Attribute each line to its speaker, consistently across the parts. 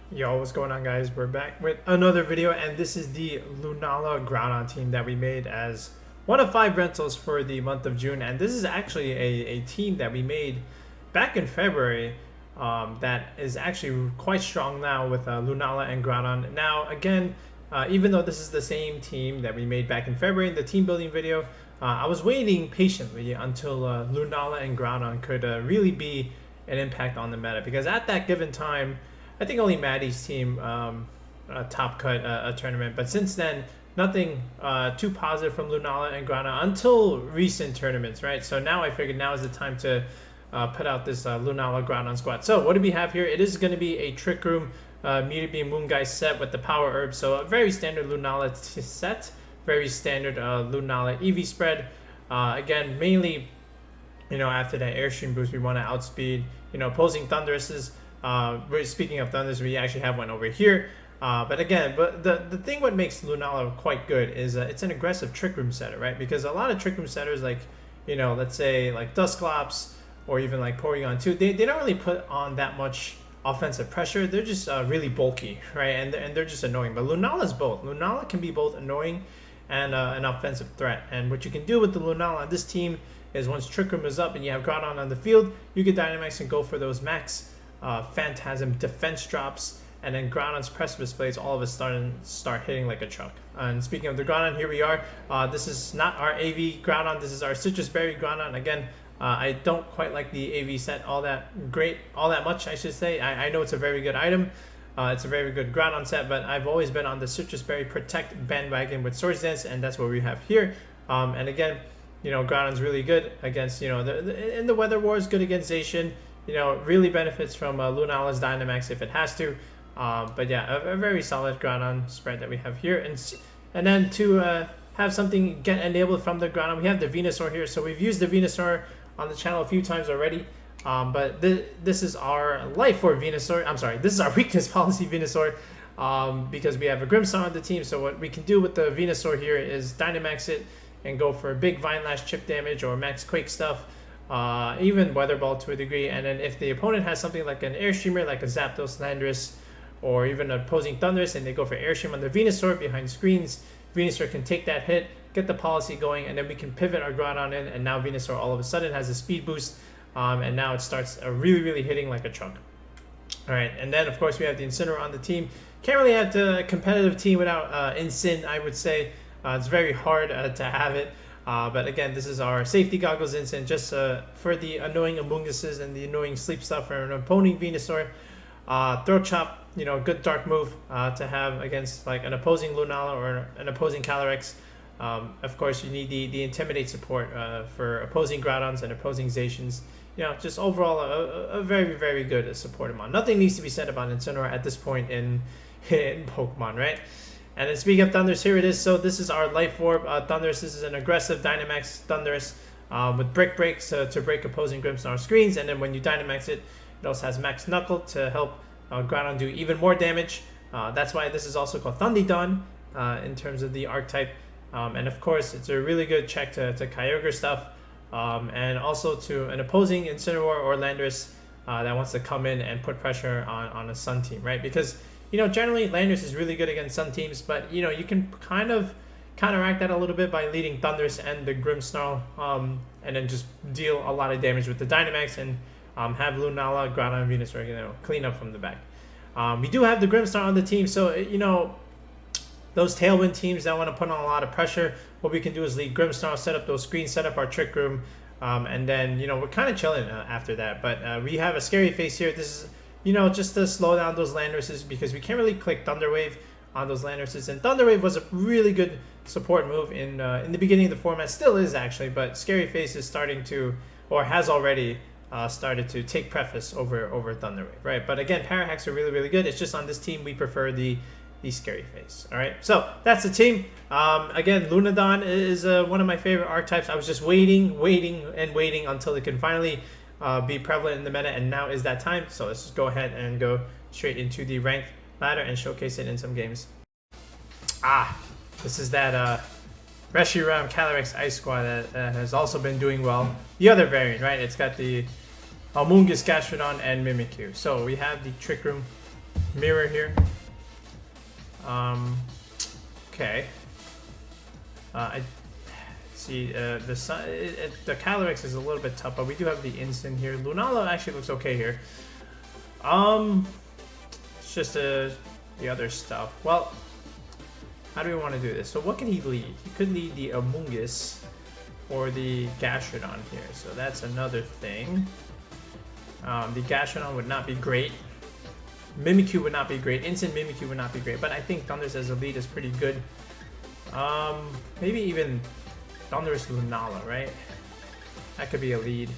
Speaker 1: Yo, what's going on, guys? We're back with another video, and this is the Lunala Groudon team that we made as one of 5 rentals for the month of June. And this is actually a team that we made back in February that is actually quite strong now with Lunala and Groudon. Now, again, even though this is the same team that we made back in February in the team building video, I was waiting patiently until Lunala and Groudon could really be an impact on the meta, because at that given time, I think only Maddie's team top cut a tournament, but since then nothing too positive from Lunala and Groudon until recent tournaments, right? So now I figured now is the time to put out this Lunala Groudon squad. So what do we have here? It is going to be a Trick Room Meteor Beam Moonguy set with the Power Herb, so a very standard Lunala set, very standard Lunala EV spread. Again, mainly, you know, after that Airstream boost, we want to outspeed, you know, opposing Thunduruses. Speaking of Thundurus, we actually have one over here. But again, the thing what makes Lunala quite good is it's an aggressive Trick Room setter, right? Because a lot of Trick Room setters, like, you know, let's say like Dusclops or even like Porygon 2, they don't really put on that much offensive pressure. They're just really bulky, right? And they're just annoying. But Lunala's both. Lunala can be both annoying and an offensive threat. And what you can do with the Lunala on this team is once Trick Room is up and you have Groudon on the field, you can dynamax and go for those max Phantasm defense drops, and then Groudon's Precipice Blades all of a sudden start hitting like a truck. And speaking of the Groudon, here we are. This is not our AV Groudon, this is our Citrus Berry Groudon. Again, I don't quite like the AV set all that much, I should say. I know it's a very good item. It's a very good Groudon set, but I've always been on the Citrus Berry Protect bandwagon with Swords Dance, and that's what we have here. And again, you know, Groudon's really good against, you know, in the Weather Wars, good against Zacian. You know, really benefits from Lunala's Dynamax if it has to. But yeah, a very solid Groudon spread that we have here. And then to have something get enabled from the Groudon, we have the Venusaur here. So we've used the Venusaur on the channel a few times already. But this is our life for Venusaur. I'm sorry, this is our weakness policy Venusaur. Because we have a Grimmsnarl on the team. So what we can do with the Venusaur here is Dynamax it and go for big Vinelash chip damage or max Quake stuff. Even Weather Ball to a degree, and then if the opponent has something like an Airstreamer, like a Zapdos, Landorus, or even an opposing Thundurus, and they go for Airstream on the Venusaur behind screens, Venusaur can take that hit, get the policy going, and then we can pivot our Groudon in, and now Venusaur all of a sudden has a speed boost, and now it starts really hitting like a truck. Alright, and then of course we have the Incineroar on the team. Can't really have the competitive team without Incin, I would say. It's very hard to have it. But again, this is our safety goggles instant, just for the annoying Amoonguses and the annoying sleep stuff for an opposing Venusaur. Throat Chop, you know, good dark move to have against like an opposing Lunala or an opposing Calyrex. Of course, you need the Intimidate support for opposing Groudons and opposing Zacians. You know, just overall a very good support amount. Nothing needs to be said about Incineroar at this point in Pokemon, right? And then speaking of Thundurus, here it is. So this is our Life Orb Thundurus. This is an aggressive Dynamax Thundurus with Brick Breaks to break opposing Grimmsnarl screens. And then when you Dynamax it, it also has Max Knuckle to help Groudon do even more damage. That's why this is also called Thundydon in terms of the archetype. And of course, it's a really good check to Kyogre stuff. And also to an opposing Incineroar or Landorus that wants to come in and put pressure on a Sun team, right? Because, you know, generally Landorus is really good against Sun teams, but, you know, you can kind of counteract that a little bit by leading Thundurus and the Grimmsnarl, and then just deal a lot of damage with the Dynamax and have Lunala, Groudon, and Venusaur, you know, clean up from the back. We do have the Grimmsnarl on the team, so, you know, those Tailwind teams that want to put on a lot of pressure, what we can do is lead Grimmsnarl, set up those screens, set up our Trick Room, and then, you know, we're kind of chilling after that. But we have a Scary Face here. This is, you know, just to slow down those Landoruses, because we can't really click Thunder Wave on those Landoruses. And Thunder Wave was a really good support move in the beginning of the format, still is actually, but Scary Face is starting to, or has already started to take preface over Thunder Wave, right? But again, Parahacks are really good. It's just on this team we prefer the Scary Face. All right, so that's the team. Again, Lunadon is one of my favorite archetypes. I was just waiting until it can finally be prevalent in the meta, and now is that time. So let's just go ahead and go straight into the ranked ladder and showcase it in some games. This is that Reshiram Calyrex Ice Squad that has also been doing well. The other variant, right? It's got the Amoongus, Gastrodon, and Mimikyu. So we have the Trick Room mirror here. Okay. I see the Calyrex is a little bit tough, but we do have the Incin here. Lunala actually looks okay here. It's just the other stuff. Well, how do we want to do this? So what can he lead? He could lead the Amoongus or the Gastrodon here. So that's another thing. The Gastrodon would not be great. Mimikyu would not be great. Instant Mimikyu would not be great. But I think Thundurus as a lead is pretty good. Maybe even Thundurus Lunala, right? That could be a lead.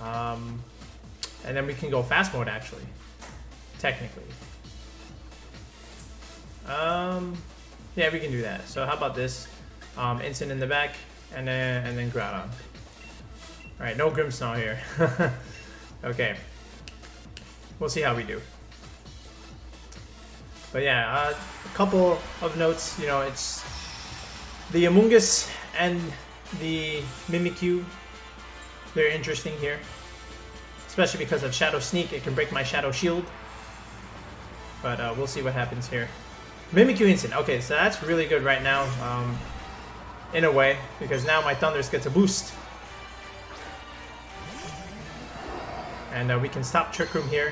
Speaker 1: And then we can go fast mode actually. Technically. Yeah, we can do that. So how about this? Instant in the back, and then Groudon. Alright, no Grimmsnarl here. Okay. We'll see how we do. But yeah, a couple of notes. You know, it's the Amoongus and the Mimikyu. They're interesting here. Especially because of Shadow Sneak, it can break my Shadow Shield. But we'll see what happens here. Mimikyu Instant. Okay, so that's really good right now. In a way, because now my Thundurus gets a boost. And we can stop Trick Room here,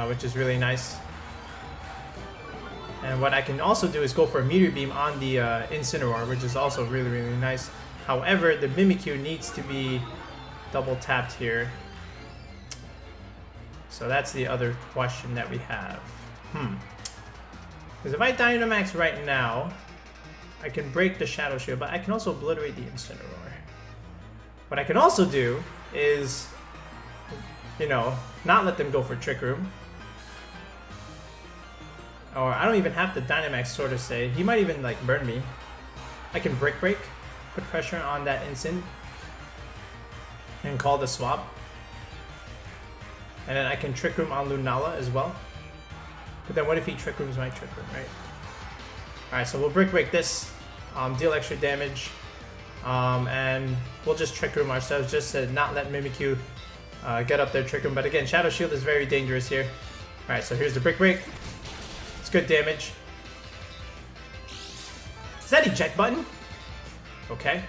Speaker 1: which is really nice. And what I can also do is go for a Meteor Beam on the Incineroar, which is also really, really nice. However, the Mimikyu needs to be double tapped here. So that's the other question that we have. Because if I Dynamax right now, I can break the Shadow Shield, but I can also obliterate the Incineroar. What I can also do is, you know, not let them go for Trick Room. Or I don't even have to Dynamax, sort of say. He might even, like, burn me. I can Brick Break, put pressure on that Incin, and call the swap. And then I can Trick Room on Lunala as well. But then what if he Trick Rooms my Trick Room, right? Alright, so we'll Brick Break this, deal extra damage, and we'll just Trick Room ourselves just to not let Mimikyu get up their Trick Room. But again, Shadow Shield is very dangerous here. Alright, so here's the Brick Break. It's good damage. Is that eject button? Okay.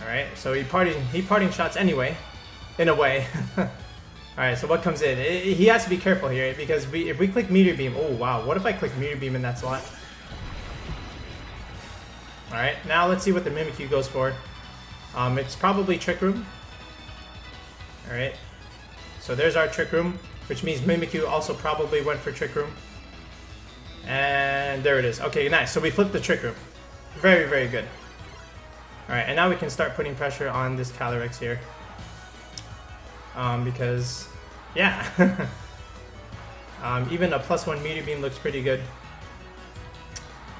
Speaker 1: Alright, so he parting shots anyway, in a way. Alright, so what comes in? He has to be careful here, because if we click Meteor Beam... Oh, wow. What if I click Meteor Beam in that slot? Alright, now let's see what the Mimikyu goes for. It's probably Trick Room. Alright. So there's our Trick Room, which means Mimikyu also probably went for Trick Room. And there it is. Okay, nice. So we flipped the Trick Room. Very, very good. Alright, and now we can start putting pressure on this Calyrex here. Because, yeah. Even a +1 Meteor Beam looks pretty good.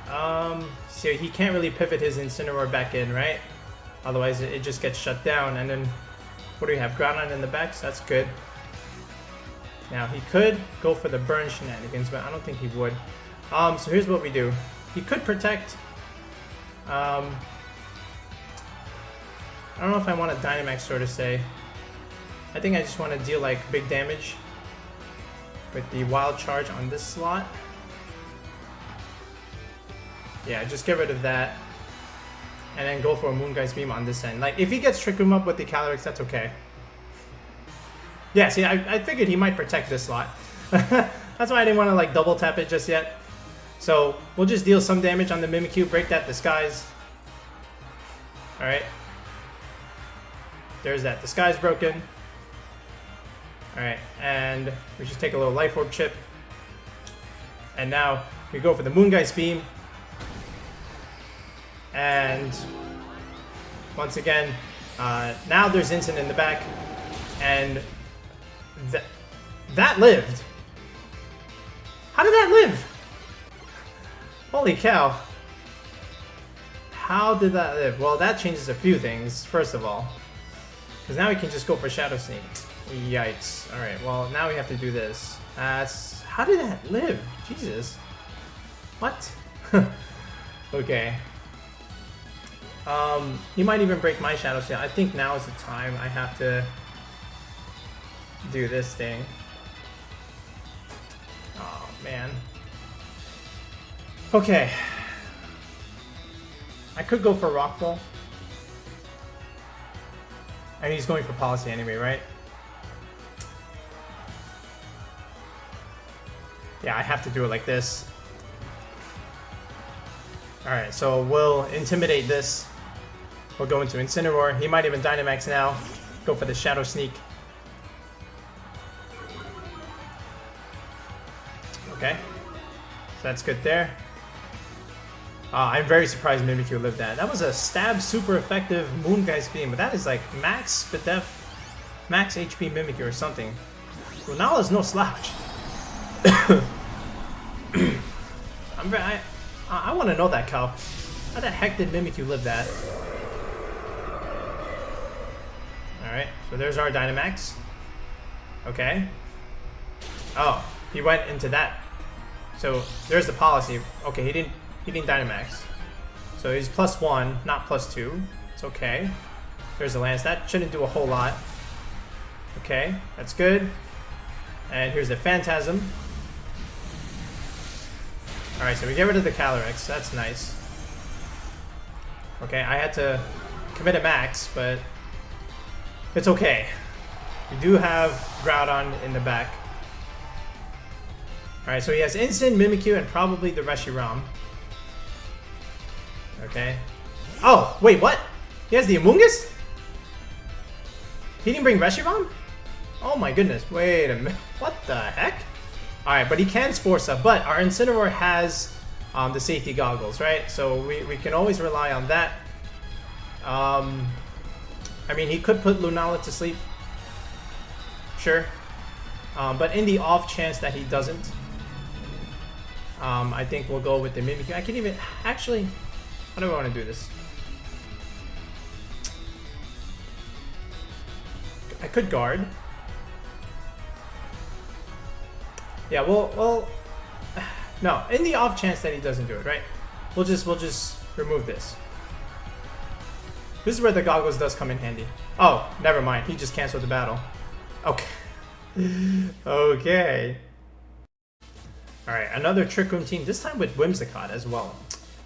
Speaker 1: So he can't really pivot his Incineroar back in, right? Otherwise it just gets shut down. And then, what do we have? Groudon in the back, so that's good. Now he could go for the burn shenanigans, but I don't think he would. So here's what we do. He could protect. I don't know if I want a Dynamax, sort of say. I think I just want to deal like big damage with the Wild Charge on this slot. Yeah, just get rid of that. And then go for a Moongeist Beam on this end. Like, if he gets Trick Room up with the Calyrex, that's okay. Yeah, see, I figured he might protect this slot. That's why I didn't want to, like, double tap it just yet. So, we'll just deal some damage on the Mimikyu, break that Disguise. Alright. There's that. Disguise broken. Alright, and we just take a little Life Orb chip. And now we go for the Moongeist Beam. And once again, now there's Incin in the back. And that lived. How did that live? Holy cow. How did that live? Well, that changes a few things, first of all. Because now we can just go for Shadow Sneak. Yikes. Alright, well, now we have to do this. How did that live? Jesus. What? Okay. He might even break my Shadow Shield. I think now is the time I have to do this thing. Oh man. Okay. I could go for Rock Ball. And he's going for policy anyway, right? Yeah, I have to do it like this. Alright, so we'll intimidate this. We'll go into Incineroar. He might even Dynamax now. Go for the Shadow Sneak. Okay. So that's good there. I'm very surprised Mimikyu lived that. That was a stab super effective Moongeist Beam, but that is like max Spidef, max HP Mimikyu or something. Lunala's no slouch. I want to know that, Cal. How the heck did Mimikyu live that? Alright, so there's our Dynamax. Okay. Oh, he went into that. So there's the policy. Okay, he didn't Dynamax. So he's +1, not +2. It's okay. There's the Lance. That shouldn't do a whole lot. Okay, that's good. And here's the Phantasm. Alright, so we get rid of the Calyrex. That's nice. Okay, I had to commit a max, but it's okay. We do have Groudon in the back. Alright, so he has Instant, Mimikyu, and probably the Reshiram. Okay. Oh, wait, what? He has the Amoongus? He didn't bring Reshiram? Oh my goodness, wait a minute. What the heck? Alright, but he can Spore Stuff, but our Incineroar has the safety goggles, right? So we can always rely on that. I mean, he could put Lunala to sleep. Sure. But in the off chance that he doesn't, I think we'll go with the Mimikyu. I can even... Actually, how do I want to do this? I could guard. Yeah, well, no. In the off chance that he doesn't do it, right? We'll just remove this. This is where the goggles does come in handy. Oh, never mind. He just canceled the battle. Okay. Okay. All right, another Trick Room team. This time with Whimsicott as well.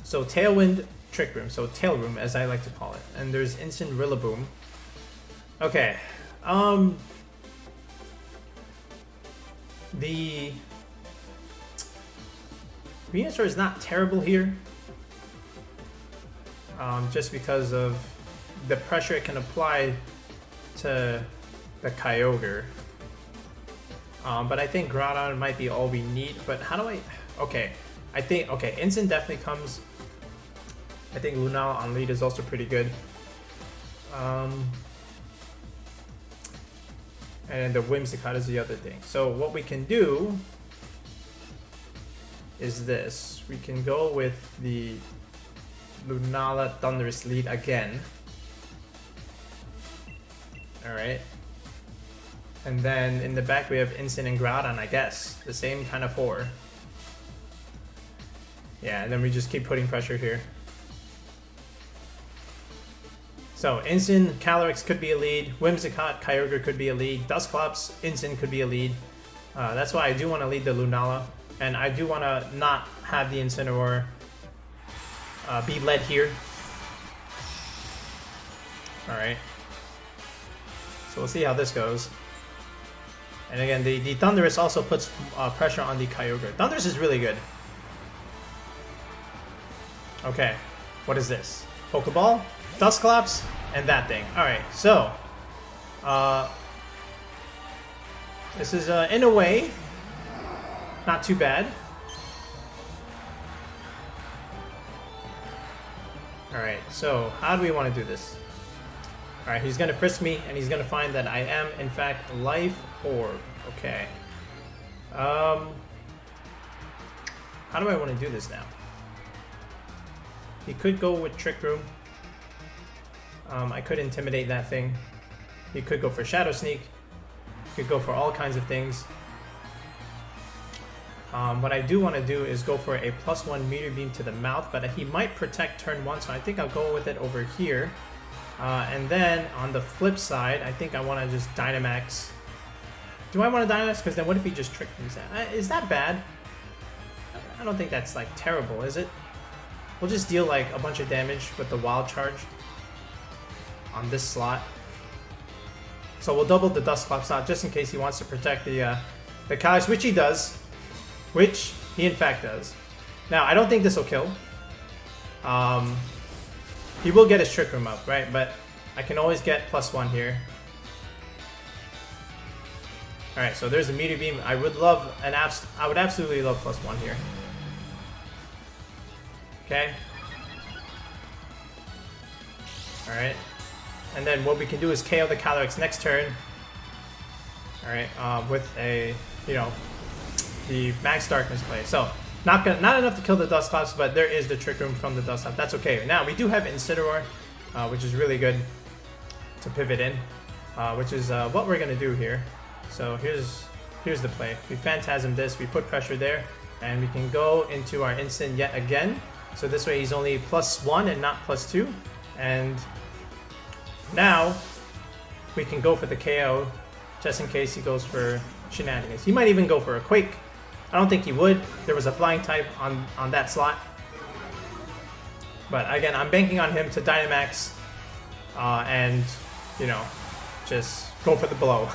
Speaker 1: So Tailwind Trick Room. So Tail Room, as I like to call it. And there's Instant Rillaboom. Okay. The Venusaur is not terrible here, just because of the pressure it can apply to the Kyogre. But I think Groudon might be all we need. But how do I... Okay, I think... Okay, Instant definitely comes. I think Lunala on lead is also pretty good. And the Whimsicott is the other thing. So what we can do is this. We can go with the Lunala Thundurus lead again. Alright. And then in the back we have Instant and Groudon, I guess. The same kind of four. Yeah, and then we just keep putting pressure here. So, Instant, Calyrex could be a lead, Whimsicott, Kyogre could be a lead, Dusclops, Instant could be a lead. That's why I do want to lead the Lunala, and I do want to not have the Incineroar be led here. Alright. So we'll see how this goes. And again, the Thundurus also puts pressure on the Kyogre. Thundurus is really good. Okay, what is this? Pokeball? Dusclops, and that thing. Alright, so this is in a way not too bad. Alright, so how do we want to do this? Alright, he's gonna frisk me and he's gonna find that I am in fact Life Orb. Okay. How do I want to do this now? He could go with Trick Room. I could intimidate that thing. He could go for Shadow Sneak. He could go for all kinds of things. What I do want to do is go for a +1 Meteor Beam to the mouth, but he might protect turn 1, so I think I'll go with it over here. And then on the flip side, I think I want to just Dynamax Do I want to Dynamax? Because then what if he just tricked me? Is that bad? I don't think that's like terrible, is it? We'll just deal like a bunch of damage with the Wild Charge on this slot. So we'll double the Dusclops slot just in case he wants to protect the Calyrex, which he does. Which he in fact does. Now, I don't think this will kill. He will get his Trick Room up, right? But I can always get +1 here. Alright, so there's a Meteor Beam. I would love I would absolutely love +1 here. Okay. Alright. And then what we can do is KO the Calyrex next turn. Alright, with a, you know, the Max Darkness play. So, not enough to kill the Dusclops, but there is the Trick Room from the Dusclops. That's okay. Now, we do have Incineroar, which is really good to pivot in, which is what we're going to do here. So, here's the play. We Phantasm this, we put pressure there, and we can go into our Incin yet again. So this way he's only +1 and not +2. And now we can go for the KO just in case he goes for shenanigans. He might even go for a Quake. I don't think he would. There was a flying type on that slot. But again, I'm banking on him to Dynamax and, you know, just go for the blow.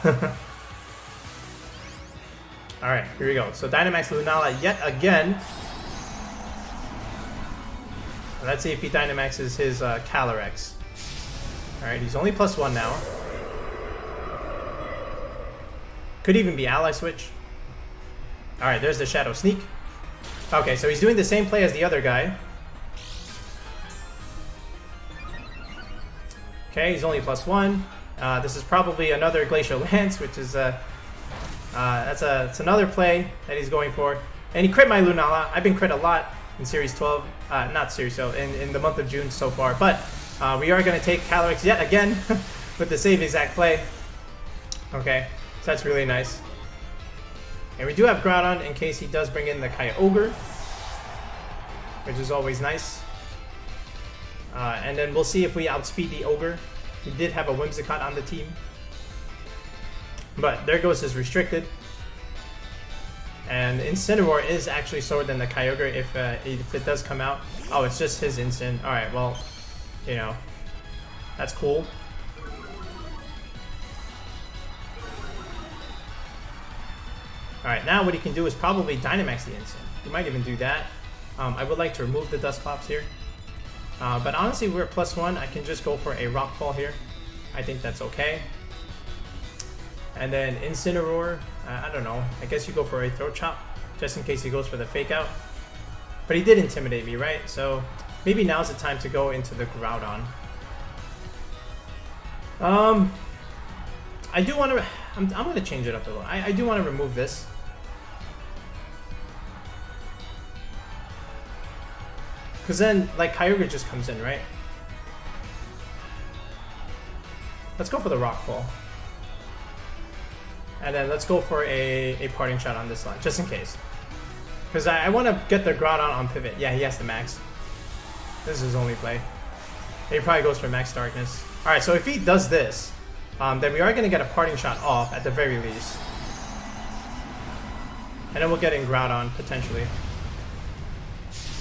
Speaker 1: Alright, here we go. So Dynamax Lunala yet again. Let's see if he Dynamaxes his Calyrex. Alright, he's only +1 now. Could even be Ally Switch. Alright, there's the Shadow Sneak. Okay, so he's doing the same play as the other guy. Okay, he's only +1. This is probably another Glacial Lance, which is it's another play that he's going for. And he crit my Lunala. I've been crit a lot in Series 12. Not Series 12, in the month of June so far. But we are going to take Calyrex yet again with the same exact play. Okay, so that's really nice. And we do have Groudon in case he does bring in the Kyogre, which is always nice. And then we'll see if we outspeed the Ogre. We did have a Whimsicott on the team. But there goes his Restricted. And Incineroar is actually slower than the Kyogre if it does come out. Oh, it's just his Incin. Alright, well, you know, that's cool. Alright, now what he can do is probably Dynamax the Incin. He might even do that. I would like to remove the Dusclops here. But honestly, we're at +1. I can just go for a Rockfall here. I think that's okay. And then Incineroar, I don't know. I guess you go for a Throat Chop, just in case he goes for the Fake Out. But he did Intimidate me, right? So maybe now's the time to go into the Groudon. I do want to... I'm going to change it up a little. I do want to remove this. Because then, like, Kyogre just comes in, right? Let's go for the Rockfall. And then let's go for a Parting Shot on this line, just in case. Because I want to get the Groudon on pivot. Yeah, he has the Max. This is his only play. He probably goes for Max Darkness. Alright, so if he does this, then we are going to get a Parting Shot off at the very least. And then we'll get in Groudon, potentially.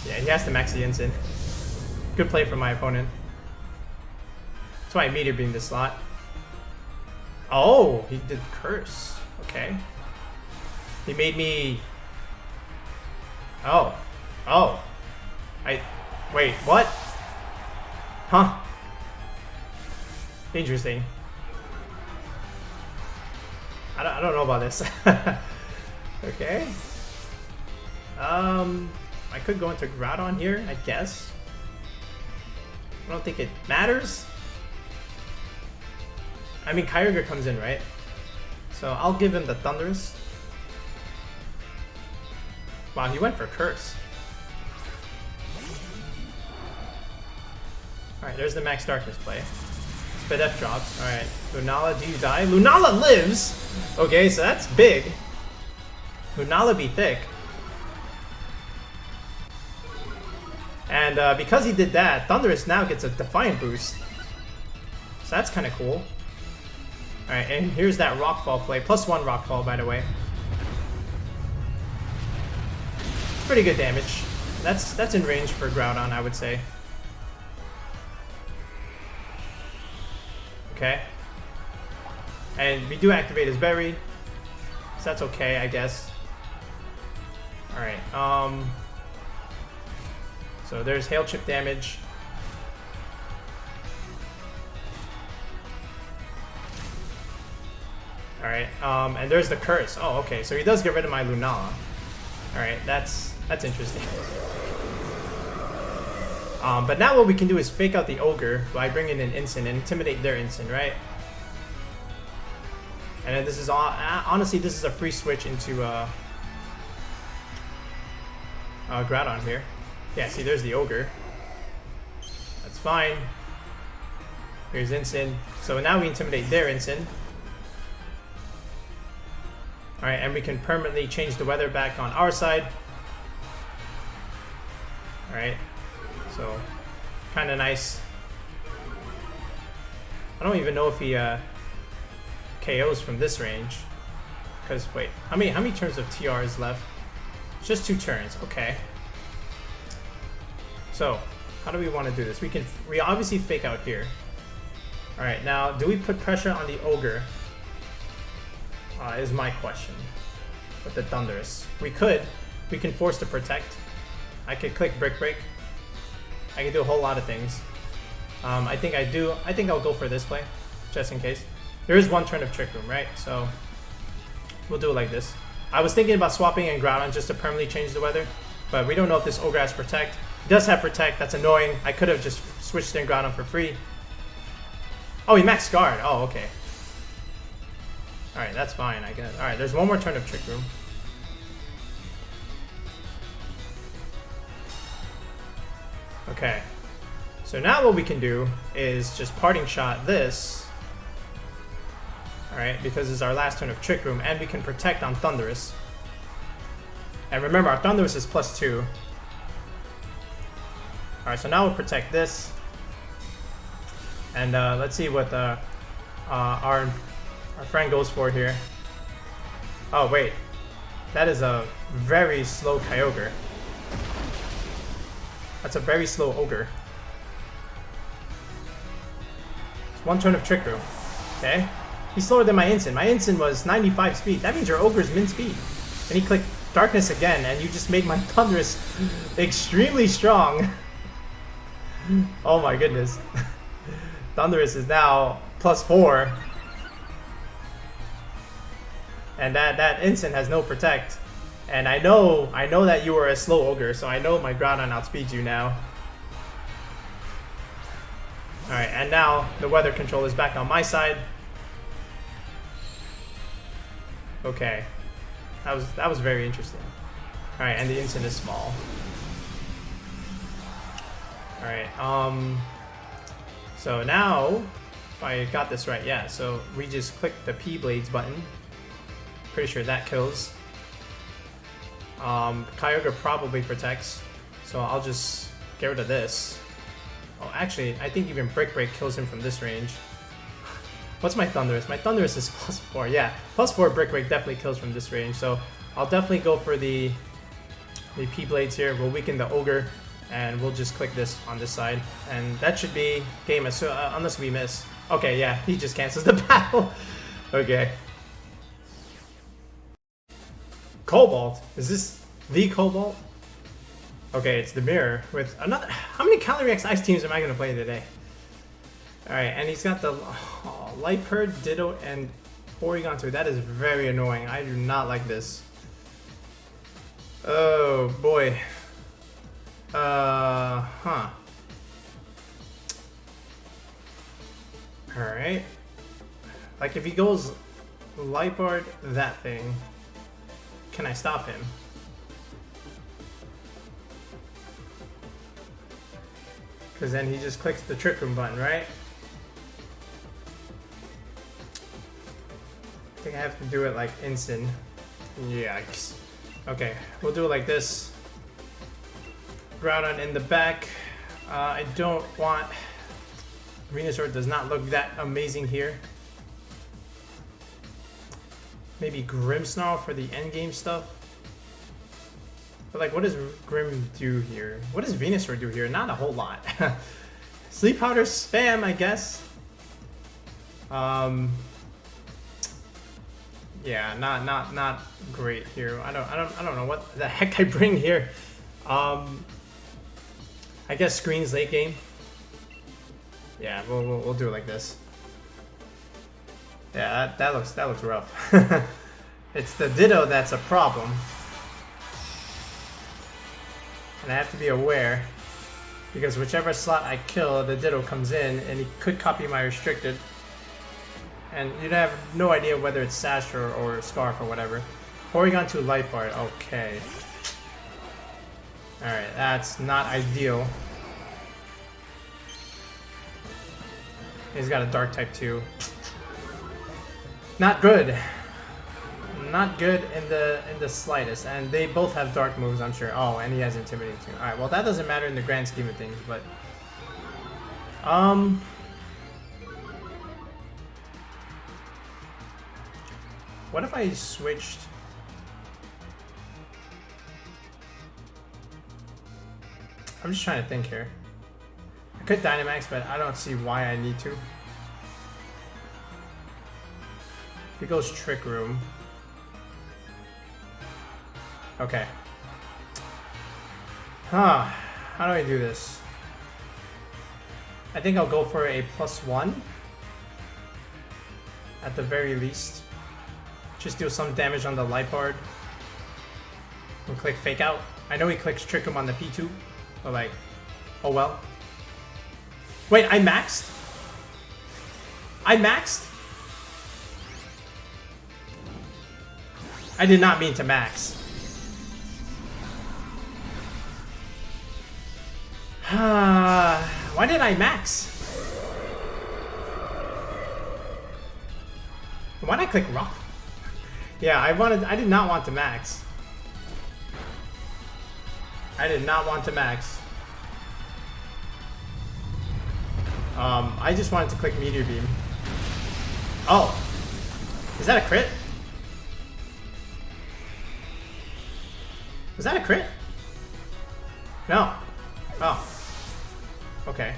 Speaker 1: Yeah, he has to max the Incin. Good play from my opponent. That's why I Meteor Beam this slot. Oh, he did Curse. Okay. He made me... Oh. Oh. Wait, what? Huh. Interesting. I don't know about this. Okay. I could go into Groudon here, I guess. I don't think it matters. I mean, Kyogre comes in, right? So I'll give him the Thundurus. Wow, he went for Curse. Alright, there's the Max Darkness play. Spit F drops. Alright, Lunala, do you die? Lunala lives! Okay, so that's big. Lunala be thick. And because he did that, Thundurus now gets a Defiant boost. So that's kind of cool. Alright, and here's that Rockfall play. +1 Rockfall, by the way. Pretty good damage. That's in range for Groudon, I would say. Okay. And we do activate his berry. So that's okay, I guess. Alright, so there's Hail Chip damage. Alright, and there's the curse. Oh, okay, so he does get rid of my Lunala. Alright, that's interesting. But now what we can do is fake out the Ogre by bringing in Incin and intimidate their Incin, right? And then this is honestly, this is a free switch into Groudon here. Yeah, see, there's the Ogre. That's fine. Here's Incin. So now we intimidate their Incin. Alright, and we can permanently change the weather back on our side. Alright, so kind of nice. I don't even know if he KOs from this range. Because, wait, how many turns of TR is left? It's just 2 turns, okay. So, how do we want to do this? We obviously fake out here. Alright, now, do we put pressure on the Ogre? Is my question. With the Thundurus. We can force to protect. I could click Brick Break. I can do a whole lot of things. I think I'll go for this play, just in case. There is 1 turn of Trick Room, right? So we'll do it like this. I was thinking about swapping in Groudon just to permanently change the weather, but we don't know if this Ogre has Protect. He does have Protect, that's annoying. I could have just switched in Groudon for free. Oh, he maxed Guard. Oh, okay. Alright, that's fine, I guess. Alright, there's 1 more turn of Trick Room. Okay. So now what we can do is just Parting Shot this. Alright, because it's our last turn of Trick Room, and we can protect on Thundurus. And remember, our Thundurus is +2. Alright, so now we'll protect this. And let's see what our friend goes for here. Oh, wait. That is a very slow Kyogre. That's a very slow Ogre. It's 1 turn of Trick Room. Okay. He's slower than my Incin. My Incin was 95 speed. That means your Ogre's min speed. And he clicked Darkness again, and you just made my Thundurus extremely strong. Oh my goodness. Thundurus is now +4. And that Incin has no Protect. And I know that you are a slow Ogre, so I know my Groudon outspeeds you now. Alright, and now the weather control is back on my side. Okay. That was very interesting. Alright, and the Incin is small. Alright, so now, if I got this right, yeah, so we just click the P-Blades button. Pretty sure that kills. Kyogre probably protects, so I'll just get rid of this. Oh, actually, I think even Brick Break kills him from this range. What's my Thundurus? My Thundurus is +4, yeah. +4 Brick Break definitely kills from this range, so I'll definitely go for the P-Blades here. We'll weaken the Ogre, and we'll just click this on this side. And that should be game, unless we miss. Okay, yeah, he just cancels the battle. Okay. Cobalt? Is this the Cobalt? Okay, it's the mirror with another. How many Calyrex Ice teams am I going to play today? Alright, and he's got the Liepard, Ditto, and Porygon 2. That is very annoying. I do not like this. Oh boy. Huh. Alright. Like if he goes Liepard, that thing. Can I stop him? Because then he just clicks the Trick Room button, right? I think I have to do it like Incin. Yikes. Okay, we'll do it like this. Groudon in the back. I don't want... Venusaur does not look that amazing here. maybe Grimmsnarl for the endgame stuff. But like, what does Grim do here? What does Venusaur do here? Not a whole lot. Sleep powder spam, I guess. Yeah, not great here. I don't know what the heck I bring here. I guess screens late game. Yeah, we'll do it like this. Yeah, that looks rough. It's the Ditto that's a problem, and I have to be aware because whichever slot I kill, the Ditto comes in, and he could copy my restricted. And you'd have no idea whether it's Sash or Scarf or whatever. Porygon to Liepard. Okay. Alright, that's not ideal. He's got a Dark type too. Not good. Not good in the slightest. And they both have Dark moves, I'm sure. Oh, and he has Intimidate too. Alright, well that doesn't matter in the grand scheme of things, but what if I switched? I'm just trying to think here. I could Dynamax, but I don't see why I need to. If he goes Trick Room. Okay. Huh. How do I do this? I think I'll go for a +1. At the very least. Just do some damage on the Liepard. We'll click Fake Out. I know he clicks Trick Room on the P2, but like, oh well. Wait, I maxed? I maxed? I did not mean to max. Why did I max? Why did I click Rough? Yeah, I did not want to max. I did not want to max. I just wanted to click Meteor Beam. Oh. Is that a crit? Was that a crit? No. Oh. Okay.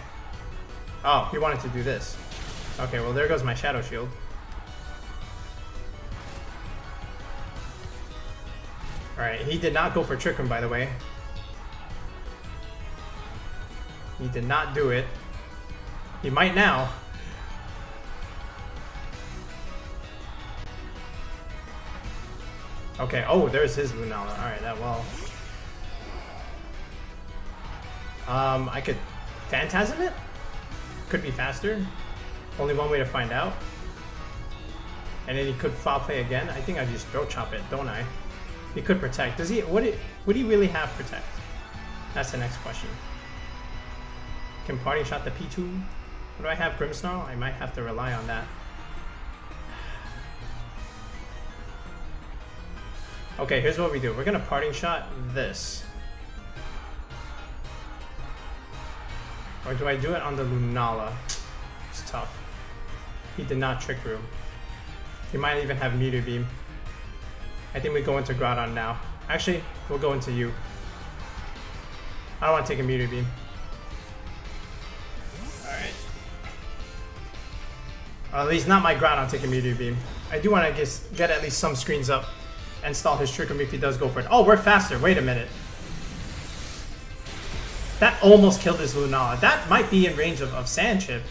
Speaker 1: Oh, he wanted to do this. Okay, well there goes my Shadow Shield. Alright, he did not go for Trick Room, by the way. He did not do it. He might now. Okay, oh, there's his Lunala. Alright, that well. I could Phantasm it? Could be faster. Only one way to find out. And then he could foul play again. I think I just Throat Chop it, don't I? He could Protect. Does he? Would he really have Protect? That's the next question. Can Party Shot the P2? What do I have? Grimmsnarl? I might have to rely on that. Okay, here's what we do. We're gonna Parting Shot this. Or do I do it on the Lunala? It's tough. He did not Trick Room. He might even have Meteor Beam. I think we go into Groudon now. Actually, we'll go into you. I don't want to take a Meteor Beam. Alright. At least not my Groudon taking Meteor Beam. I do want to get at least some screens up and stall his Trick Room if he does go for it. Oh, we're faster. Wait a minute. That almost killed his Lunala. That might be in range of Sand Chip.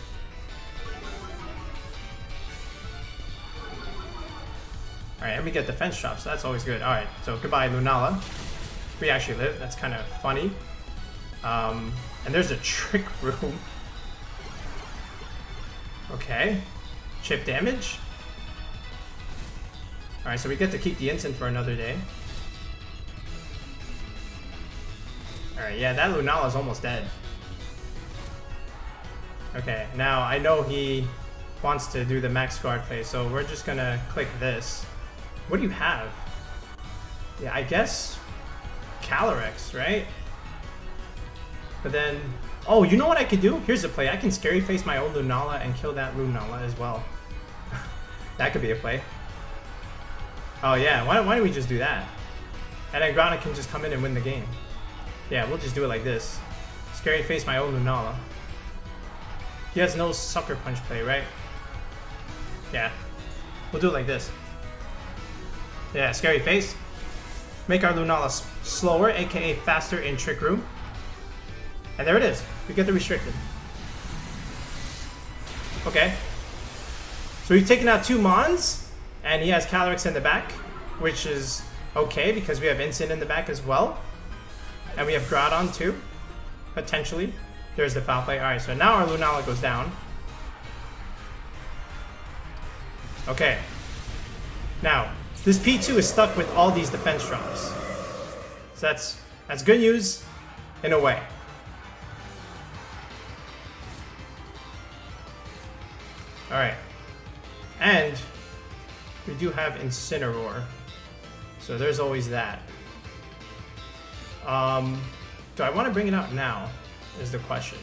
Speaker 1: Alright, and we get defense drops, so that's always good. Alright, so goodbye Lunala. We actually live, that's kind of funny. And there's a Trick Room. Okay. Chip damage. Alright, so we get to keep the Incin for another day. Alright, yeah, that Lunala is almost dead. Okay, now I know he wants to do the max guard play, so we're just gonna click this. What do you have? Yeah, I guess Calyrex, right? But then, oh, you know what I could do? Here's the play. I can Scary Face my own Lunala and kill that Lunala as well. That could be a play. Oh yeah, why don't we just do that? And then Groudon can just come in and win the game. Yeah, we'll just do it like this. Scary face my own Lunala. He has no Sucker Punch play, right? Yeah. We'll do it like this. Yeah, Scary face. Make our Lunala slower, aka faster in Trick Room. And there it is. We get the restricted. Okay. So we've taken out 2 Mons, and he has Calyrex in the back, which is okay because we have Incin in the back as well. And we have Groudon too, potentially. There's the foul play. Alright, so now our Lunala goes down. Okay. Now, this P2 is stuck with all these defense drops. So that's good news in a way. Alright. And we do have Incineroar. So there's always that. Do I want to bring it out now? Is the question.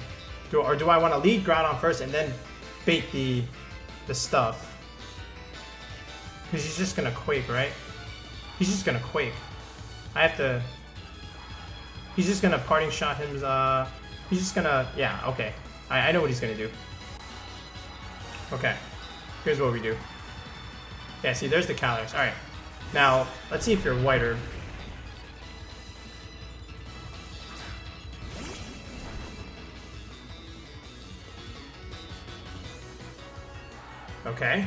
Speaker 1: Or do I want to lead Groudon first and then bait the stuff? Because he's just gonna Quake, right? He's just gonna Quake. I have to. He's just gonna parting shot him. He's just gonna. Yeah. Okay. I know what he's gonna do. Okay. Here's what we do. Yeah. See, there's the Calyrex. All right. Now let's see if you're whiter. Okay.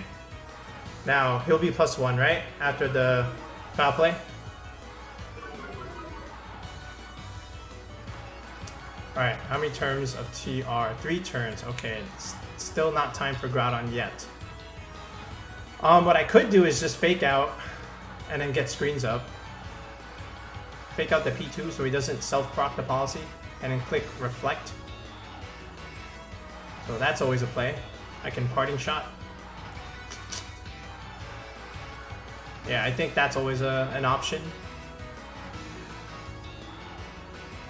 Speaker 1: Now, he'll be +1, right? After the foul play? Alright, how many turns of TR? 3 turns. Okay, it's still not time for Groudon yet. What I could do is just fake out and then get screens up. Fake out the P2 so he doesn't self-proc the policy and then click Reflect. So that's always a play. I can parting shot. Yeah, I think that's always an option.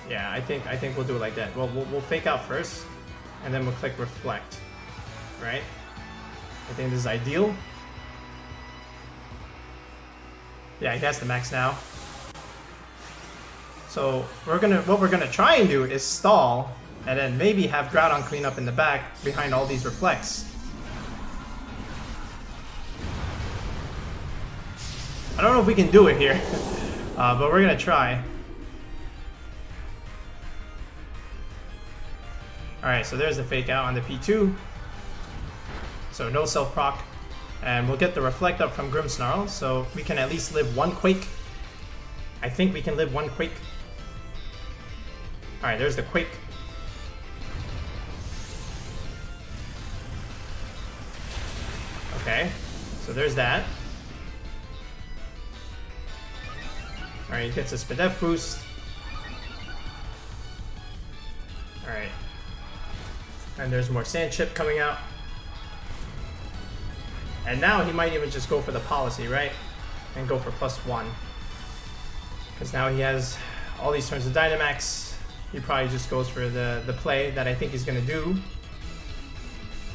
Speaker 1: Yeah, I think we'll do it like that. Well, we'll fake out first, and then we'll click Reflect. Right? I think this is ideal. Yeah, he has the max now. So what we're gonna try and do is stall, and then maybe have Groudon clean up in the back behind all these reflects. I don't know if we can do it here, but we're gonna try. Alright, so there's the fake out on the P2. So no self-proc. And we'll get the reflect up from Grimmsnarl, so we can at least live 1 Quake. I think we can live 1 Quake. Alright, there's the Quake. Okay, so there's that. Alright, he gets a Spadef boost. Alright. And there's more Sand Chip coming out. And now he might even just go for the policy, right? And go for +1. Because now he has all these turns of Dynamax. He probably just goes for the play that I think he's going to do.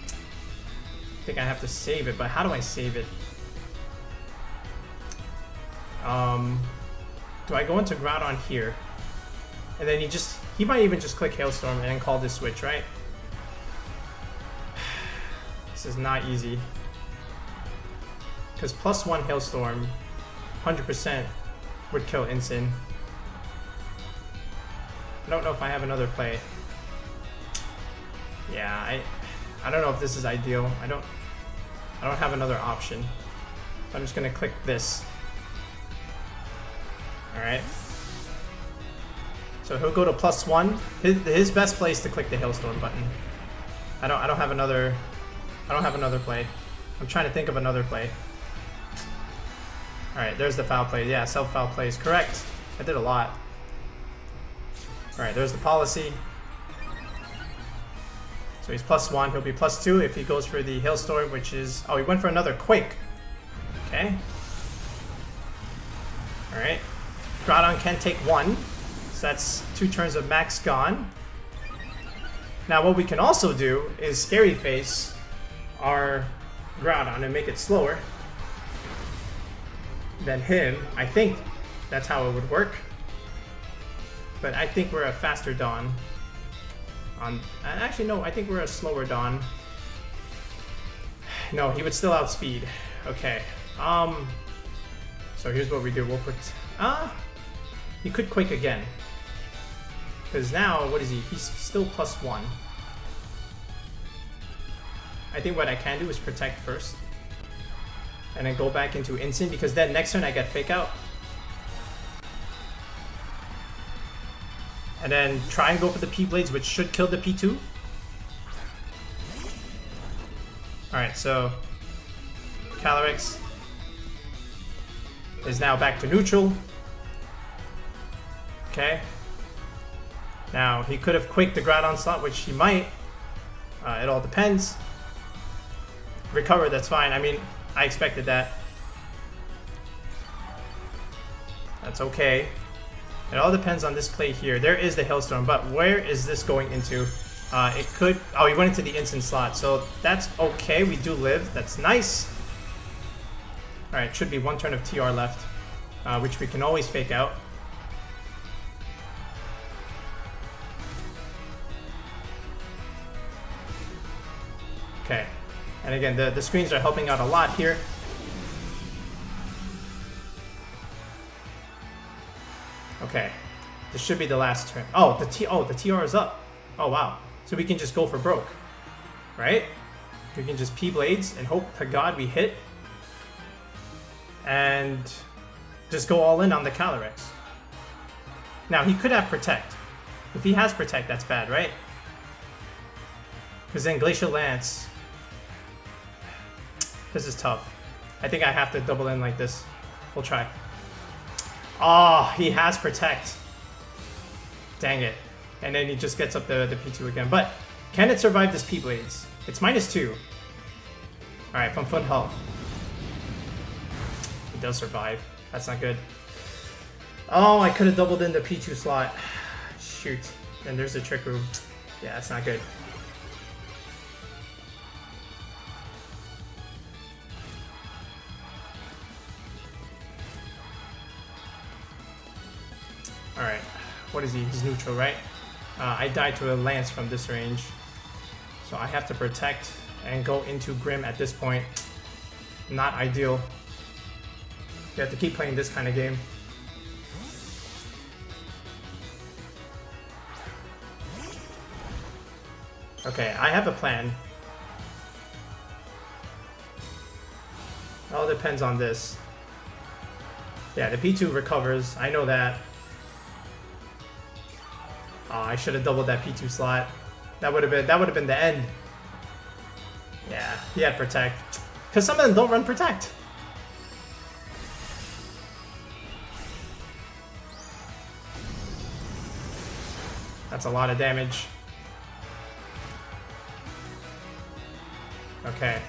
Speaker 1: I think I have to save it, but how do I save it? Do I go into Groudon here? And then he might even just click Hailstorm and then call this switch, right? This is not easy. Because +1 Hailstorm, 100% would kill Incin. I don't know if I have another play. Yeah, I don't know if this is ideal. I don't have another option. So I'm just gonna click this. Alright. So he'll go to +1. His best play is to click the Hailstorm button. I don't have another play. I'm trying to think of another play. Alright, there's the foul play. Yeah, self-foul play is correct. I did a lot. Alright, there's the policy. So he's +1. He'll be +2 if he goes for the Hailstorm, which is... Oh, he went for another Quake. Okay. Alright. Groudon can take 1. So that's 2 turns of max gone. Now what we can also do is Scary Face our Groudon and make it slower. than him. I think that's how it would work. But I think we're a faster Dawn. Actually, no, I think we're a slower Dawn. No, he would still outspeed. Okay. So here's what we do. We'll put... he could Quake again. Because now, what is he? He's still +1. I think what I can do is Protect first. And then go back into Instant, because then next turn I get Fake Out. And then try and go for the P-Blades, which should kill the P2. Alright, so Calyrex is now back to neutral. Okay. Now, he could have Quaked the Groudon slot, which he might. It all depends. Recover, that's fine. I mean, I expected that. That's okay. It all depends on this play here. There is the Hailstorm, but where is this going into? It could... Oh, he went into the instant slot, so that's okay. We do live. That's nice. Alright, should be one turn of TR left, which we can always Fake Out. Okay. And again, the screens are helping out a lot here. Okay, this should be the last turn. Oh, the TR is up. Oh wow, so we can just go for broke, right? We can just P-Blades and hope to God we hit, and just go all in on the Calyrex. Now he could have Protect. If he has Protect, that's bad, right? Because then Glacial Lance. This is tough. I think I have to double in like this. We'll try. Oh, he has Protect. Dang it. And then he just gets up the P2 again. But can it survive this P-Blades? It's -2. Alright, from full health. It does survive. That's not good. Oh, I could have doubled in the P2 slot. Shoot. And there's the Trick Room. Yeah, that's not good. Alright, what is he? He's neutral, right? I died to a Lance from this range. So I have to Protect and go into Grim at this point. Not ideal. You have to keep playing this kind of game. Okay, I have a plan. It all depends on this. Yeah, the P2 recovers. I know that. Oh, I should have doubled that P2 slot. That would have been the end. Yeah, he had Protect. Because some of them don't run Protect. That's a lot of damage. Okay.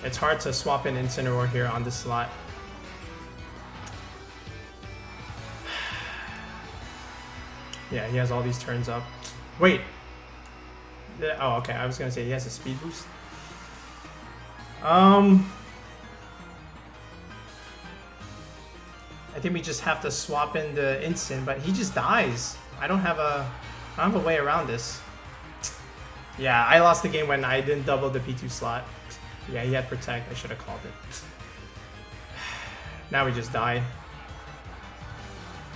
Speaker 1: It's hard to swap in Incineroar here on this slot. Yeah, he has all these turns up. Wait. Oh, okay. I was gonna say he has a speed boost. I think we just have to swap in the instant, but he just dies. I don't have a way around this. Yeah, I lost the game when I didn't double the P2 slot. Yeah, he had Protect. I should have called it. Now we just die.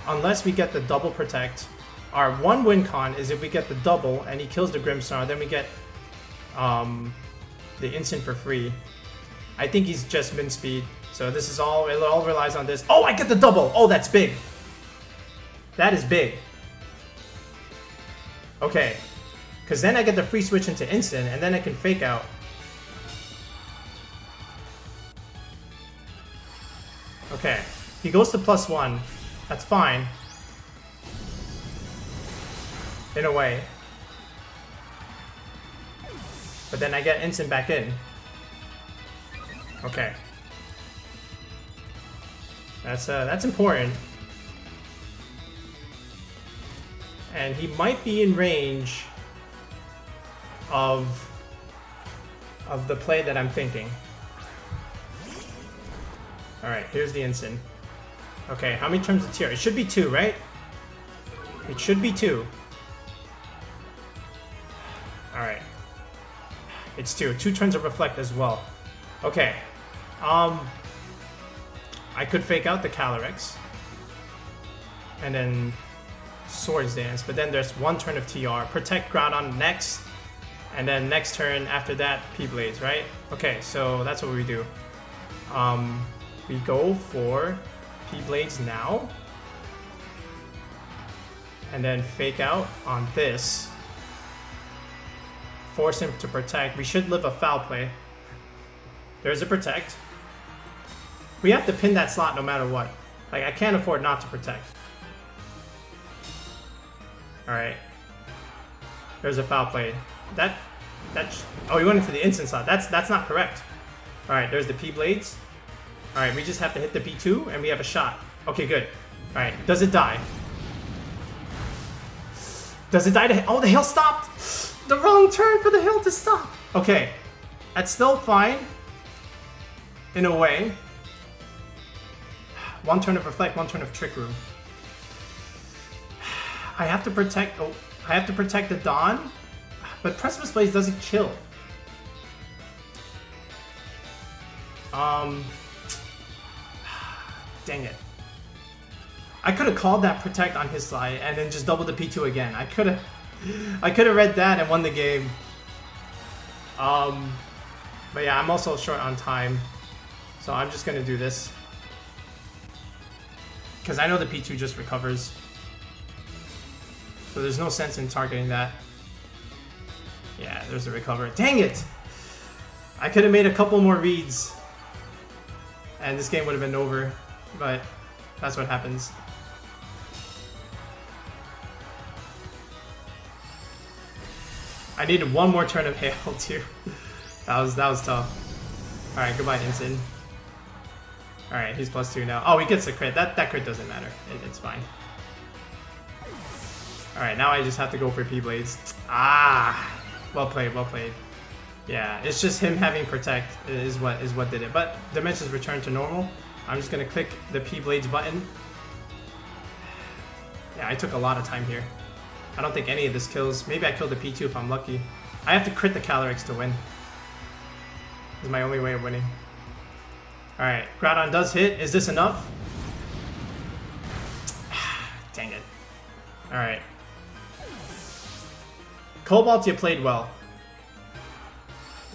Speaker 1: Unless we get the double Protect. Our one win con is if we get the double and he kills the Grimmsnarl, then we get the instant for free. I think he's just min speed, so this is all, it all relies on this. Oh, I get the double! Oh, that's big! That is big. Okay, because then I get the free switch into instant, and then I can Fake Out. Okay, he goes to +1. That's fine. In a way. But then I get instant back in. Okay. That's important. And he might be in range of the play that I'm thinking. Alright, here's the Incin. Okay, how many turns of tier? It should be 2, right? It should be 2. Alright. It's 2. 2 turns of Reflect as well. Okay. I could fake out the Calyrex. And then Swords Dance. But then there's 1 turn of TR. Protect Groudon next. And then next turn after that, P-Blades, right? Okay, so that's what we do. We go for P-Blades now. And then fake out on this. Force him to protect. We should live a foul play. There's a protect. We have to pin that slot no matter what. Like, I can't afford not to protect. Alright. There's a foul play. Oh, he went into the instant slot. That's not correct. Alright, there's the P-Blades. Alright, we just have to hit the P2 and we have a shot. Okay, good. Alright, does it die? Does it die to... Oh, the hill stopped! The wrong turn for the hill to stop! Okay, that's still fine. In a way. 1 turn of Reflect, 1 turn of Trick Room. I have to protect... Oh, I have to protect the Dawn. But Precipice Blaze doesn't kill. Dang it. I could have called that Protect on his slide and then just doubled the P2 again. I could have read that and won the game. But yeah, I'm also short on time. So I'm just gonna do this. Because I know the P2 just recovers. So there's no sense in targeting that. Yeah, there's a recover. Dang it! I could have made a couple more reads. And this game would have been over. But that's what happens. I needed 1 more turn of hail too. That was tough. Alright, goodbye Incin. Alright, he's +2 now. Oh, he gets the crit. That crit doesn't matter. It's fine. Alright, now I just have to go for P-Blades. Ah! Well played, well played. Yeah, it's just him having Protect is what did it. But Dimensions return to normal. I'm just gonna click the P-Blades button. Yeah, I took a lot of time here. I don't think any of this kills. Maybe I kill the P2 if I'm lucky. I have to crit the Calyrex to win. This is my only way of winning. Alright, Groudon does hit. Is this enough? Dang it. Alright. Cobalt, you played well.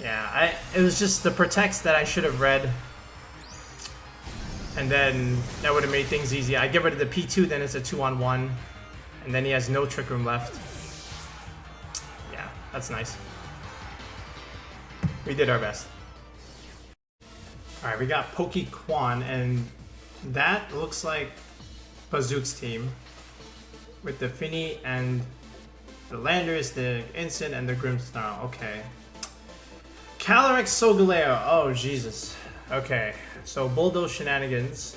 Speaker 1: Yeah, it was just the protects that I should have read. And then that would have made things easy. I get rid of the P2, then it's a 2-on-1. And then he has no Trick Room left. Yeah, that's nice. We did our best. Alright, we got Pokequan, and that looks like Bazook's team. With the Fini and the Landorus, the Incin, and the Grimmsnarl. Okay. Calyrex Solgaleo. Oh, Jesus. Okay, so Bulldoze Shenanigans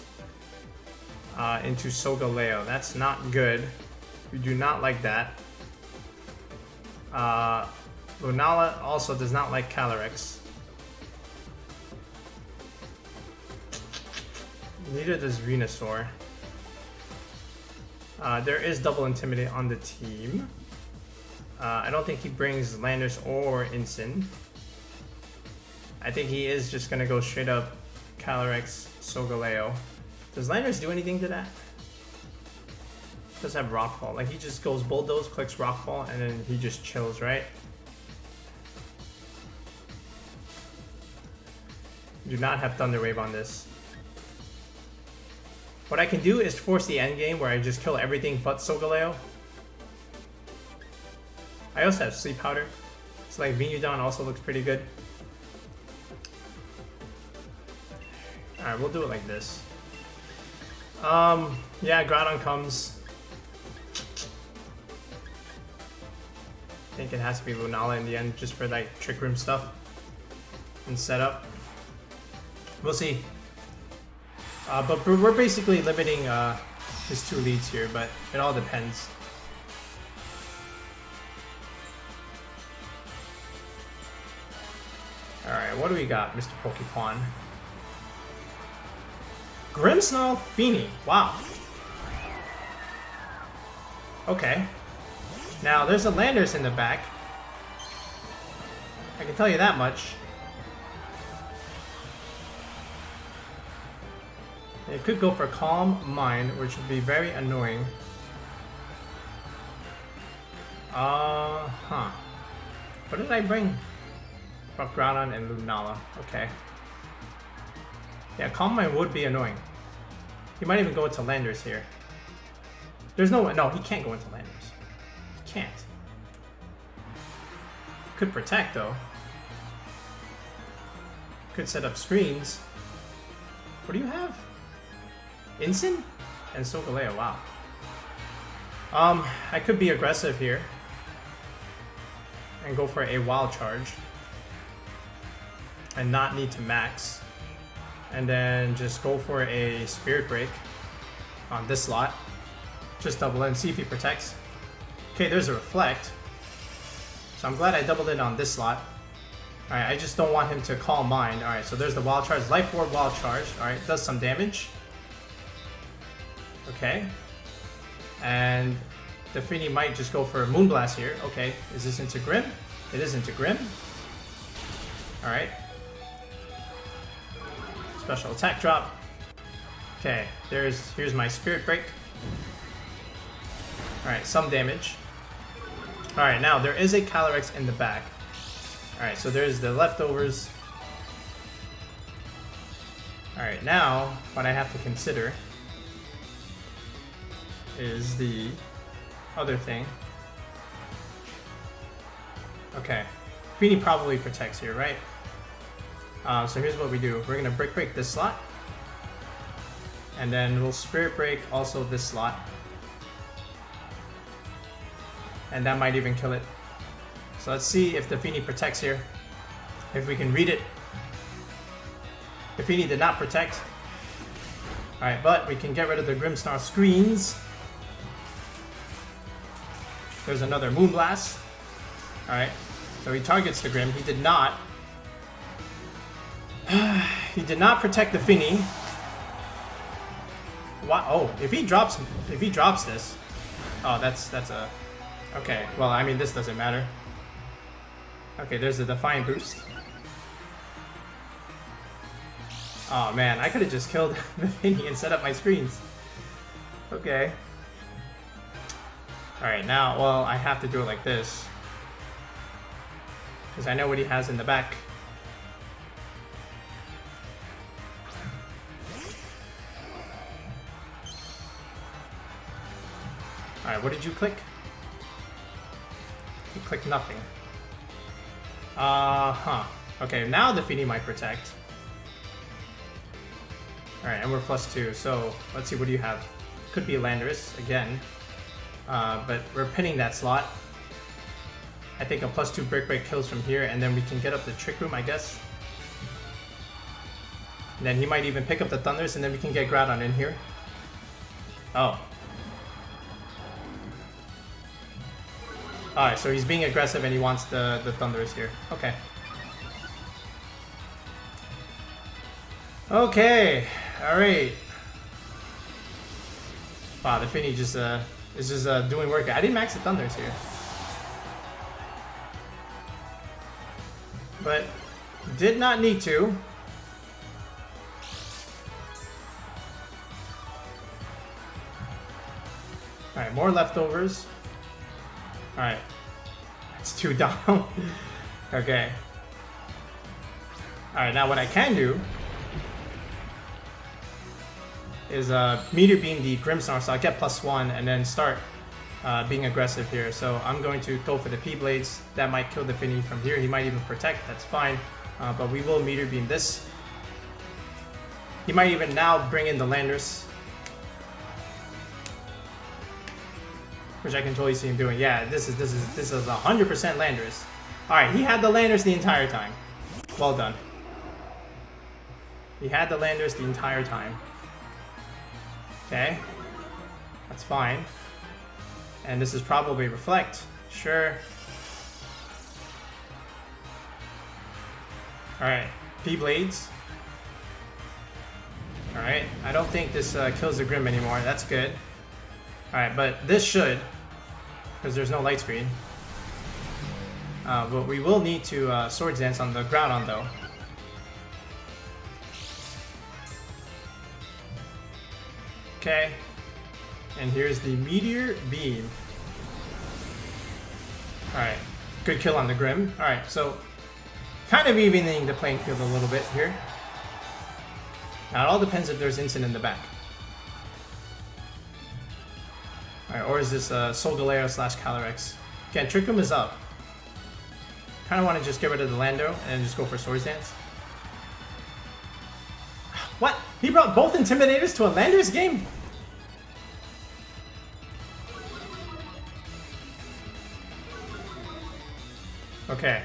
Speaker 1: into Solgaleo. That's not good. We do not like that. Lunala also does not like Calyrex. Neither does Venusaur. There is double Intimidate on the team. I don't think he brings Landorus or Incin. I think he is just gonna go straight up Calyrex Solgaleo. Does Landorus do anything to that? Does have Rockfall. Like he just goes Bulldoze, clicks Rockfall, and then he just chills, right? Do not have Thunder Wave on this. What I can do is force the end game where I just kill everything but Solgaleo. I also have Sleep Powder. So like Venudon also looks pretty good. Alright, we'll do it like this. Yeah, Groudon comes. I think it has to be Lunala in the end, just for like Trick Room stuff and setup. We'll see. But we're basically limiting his 2 leads here, but it all depends. Alright, what do we got, Mr. Pokequan? Grimmsnarl Fini. Wow. Okay. Now, there's a Landorus in the back. I can tell you that much. It could go for Calm Mind, which would be very annoying. What did I bring? Brought Groudon and Lunala. Okay. Yeah, Calm Mind would be annoying. He might even go into Landorus here. There's no way. No, he can't go into Landorus. He can't. Could protect, though. Could set up screens. What do you have? Incin? And Solgaleo, wow. I could be aggressive here. And go for a wild charge. And not need to max. And then just go for a Spirit Break on this slot. Just double in, see if he protects. Okay, there's a Reflect. So I'm glad I doubled in on this slot. Alright, I just don't want him to Calm Mind. Alright, so there's the Wild Charge. Life Orb Wild Charge. Alright, does some damage. Okay. And the Fini might just go for a Moonblast here. Okay, is this into Grim? It is into Grim. Alright. Special attack drop. Okay, here's my Spirit Break. Alright, some damage. Alright, now there is a Calyrex in the back. Alright, so there's the leftovers. Alright, now what I have to consider is the other thing. Okay, Fini probably protects here, right? So here's what we do. We're gonna Brick Break this slot. And then we'll Spirit Break also this slot. And that might even kill it. So let's see if the Fini protects here. If we can read it. The Fini did not protect. Alright, but we can get rid of the Grimmsnarl screens. There's another Moonblast. Alright, so he targets the Grim. He did not. He did not protect the Fini. Wow. Oh, if he drops this. Oh, that's a. Okay, well, I mean, this doesn't matter. Okay, there's the Defiant Boost. Oh man, I could have just killed the Fini and set up my screens. Okay. Alright, now, well, I have to do it like this. Because I know what he has in the back. Alright, what did you click? You clicked nothing. Okay, now the Fini might protect. Alright, and we're +2, so let's see, what do you have? Could be Landorus again. But we're pinning that slot. I think a +2 Brick Break kills from here, and then we can get up the Trick Room, I guess. And then he might even pick up the Thundurus, and then we can get Groudon in here. Oh. Alright, so he's being aggressive and he wants the Thundurus here. Okay. Okay. Alright. Wow, the Fini just is just doing work. I didn't max the Thundurus here. But did not need to. Alright, more leftovers. Alright. That's 2 down. Okay. Alright, now what I can do is Meteor Beam the Grimmsnarl, so I get +1 and then start being aggressive here. So I'm going to go for the P-Blades. That might kill the Fini from here. He might even protect, that's fine. But we will Meteor Beam this. He might even now bring in the Landorus, which I can totally see him doing. Yeah, this is 100% Landorus. Alright, he had the Landorus the entire time. Well done. He had the Landorus the entire time. Okay. That's fine. And this is probably Reflect. Sure. Alright. P-Blades. Alright. Alright, I don't think this kills the Grim anymore. That's good. Alright, but this should, because there's no light screen. But we will need to Swords Dance on the Groudon though. Okay. And here's the Meteor Beam. Alright, good kill on the Grim. Alright, so kind of evening the playing field a little bit here. Now it all depends if there's Incin in the back. Alright, or is this Solgaleo / Calyrex? Again, Trick Room is up. Kind of want to just get rid of the Lando and just go for Swords Dance. What? He brought both Intimidators to a Landorus game? Okay.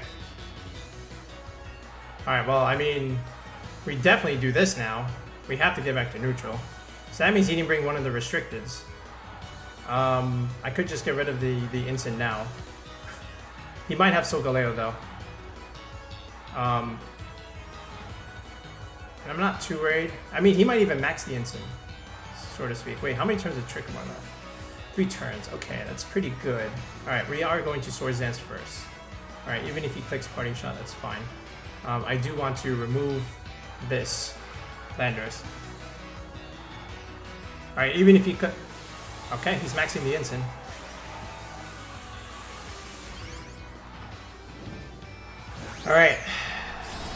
Speaker 1: Alright, well, I mean, we definitely do this now. We have to get back to neutral. So that means he didn't bring one of the restricteds. I could just get rid of the Incin now. He might have Solgaleo though. And I'm not too worried. I mean, he might even max the Incin, so to speak. Wait, how many turns did Trick Room on that? 3 turns. Okay, that's pretty good. Alright, we are going to Swords Dance first. Alright, even if he clicks Parting Shot, that's fine. I do want to remove this Landorus. Alright, even if he could... Okay, he's maxing the Incin. Alright.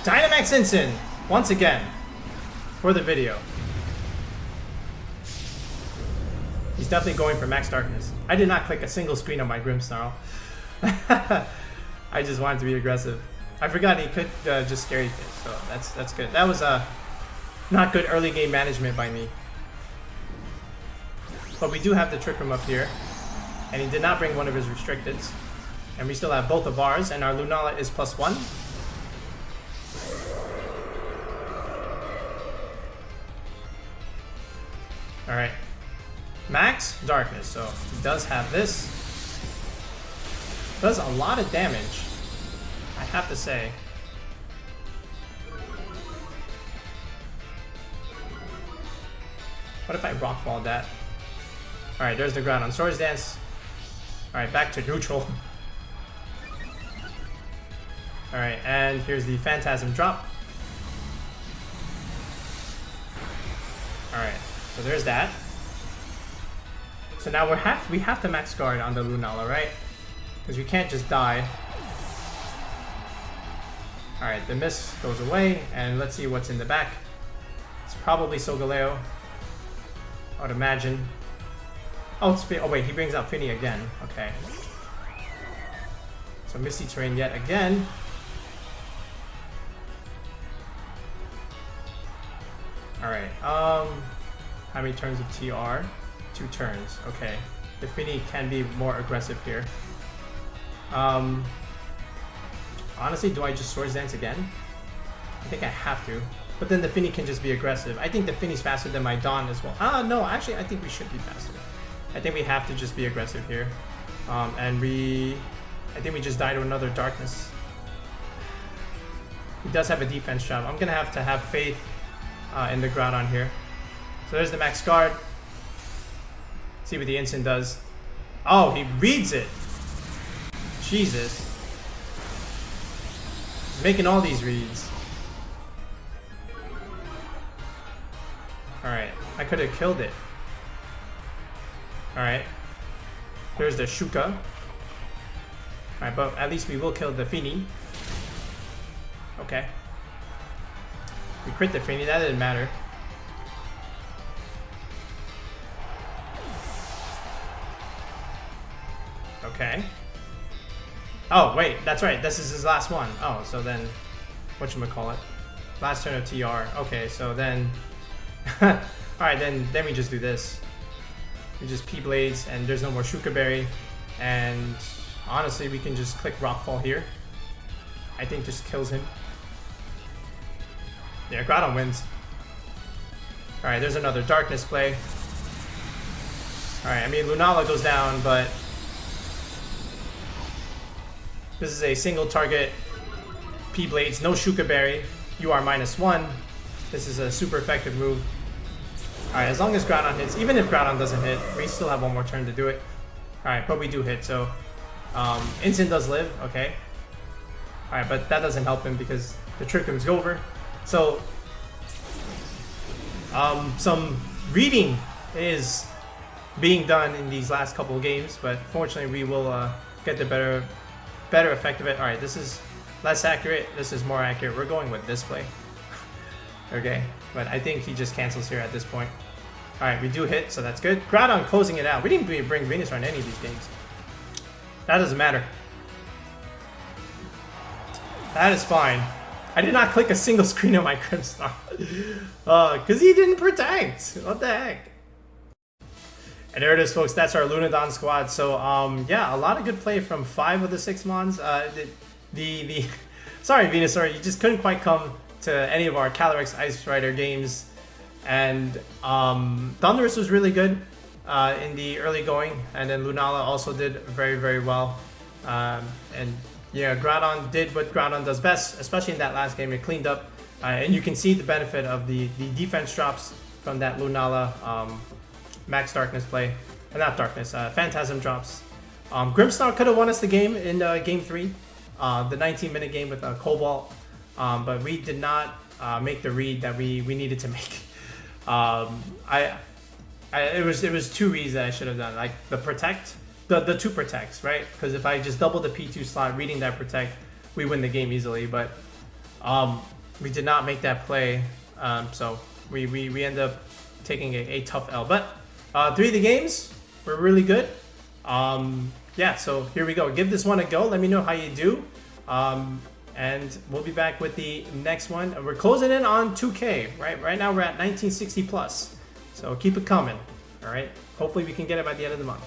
Speaker 1: Dynamax Incin, once again, for the video. He's definitely going for Max Darkness. I did not click a single screen on my Grimmsnarl. I just wanted to be aggressive. I forgot he could just Scary Face, so that's good. That was not good early game management by me. But we do have the Trick Room up here, and he did not bring one of his restricteds. And we still have both of ours, and our Lunala is +1. Alright. Max Darkness, so he does have this. Does a lot of damage, I have to say. What if I Rockfall that? Alright, there's the Groudon. Swords Dance. Alright, back to neutral. Alright, and here's the Phantasm drop. Alright, so there's that. So now we have to max guard on the Lunala, right? Because we can't just die. Alright, the miss goes away, and let's see what's in the back. It's probably Solgaleo, I would imagine. Oh, it's oh wait, he brings out Fini again. Okay. So Misty Terrain yet again. Alright, how many turns of TR? 2 turns, okay. The Fini can be more aggressive here. Honestly, do I just Swords Dance again? I think I have to. But then the Fini can just be aggressive. I think the Fini's faster than my Dawn as well. No, actually I think we should be faster. I think we have to just be aggressive here. I think we just die to another Darkness. He does have a defense job. I'm gonna have to have faith in the Groudon here. So there's the max guard. See what the Incin does. Oh, he reads it. Jesus. He's making all these reads. Alright, I could have killed it. Alright. There's the Shuka. Alright, but at least we will kill the Fini. Okay. We crit the Fini, that didn't matter. Okay. Oh, wait, that's right. This is his last one. Oh, so then, whatchamacallit? Last turn of TR. Okay, so then... Alright, then we just do this. We just P-Blades, and there's no more Shuka Berry. And honestly, we can just click Rockfall here. I think just kills him. Yeah, Groudon wins. Alright, there's another Darkness play. Alright, I mean, Lunala goes down, but... This is a single target P-Blades, no Shuka Berry. You are -1. This is a super effective move. Alright, as long as Groudon hits, even if Groudon doesn't hit, we still have one more turn to do it. Alright, but we do hit, so Incin does live, okay. Alright, but that doesn't help him because the Trick Room's over. So some reading is being done in these last couple of games, but fortunately we will get the better effect of it. Alright, this is less accurate, this is more accurate. We're going with this play. Okay, but I think he just cancels here at this point. Alright, we do hit, so that's good. Groudon closing it out. We didn't bring Venusaur in any of these games. That doesn't matter. That is fine. I did not click a single screen on my Grimmsnarl. Because he didn't protect. What the heck? And there it is, folks. That's our Lunadon squad. So, yeah, a lot of good play from 5 of the 6 mons. Sorry, Venusaur, you just couldn't quite come to any of our Calyrex Ice Rider games. And Thundurus was really good in the early going. And then Lunala also did very, very well. And yeah, Groudon did what Groudon does best, especially in that last game. It cleaned up. And you can see the benefit of the defense drops from that Lunala Max Darkness play. Not Darkness, Phantasm drops. Grimmsnarl could have won us the game in Game 3. The 19-minute game with Cobalt. But we did not make the read that we needed to make. It was 2 reads that I should have done, like the protect, the 2 protects, right? Because if I just double the P2 slot, reading that protect, we win the game easily. But we did not make that play, so we end up taking a tough L. But 3 of the games were really good. Yeah, so here we go. Give this one a go. Let me know how you do. And we'll be back with the next one. We're closing in on 2K, right? Right now we're at 1960 plus. So keep it coming, all right? Hopefully we can get it by the end of the month.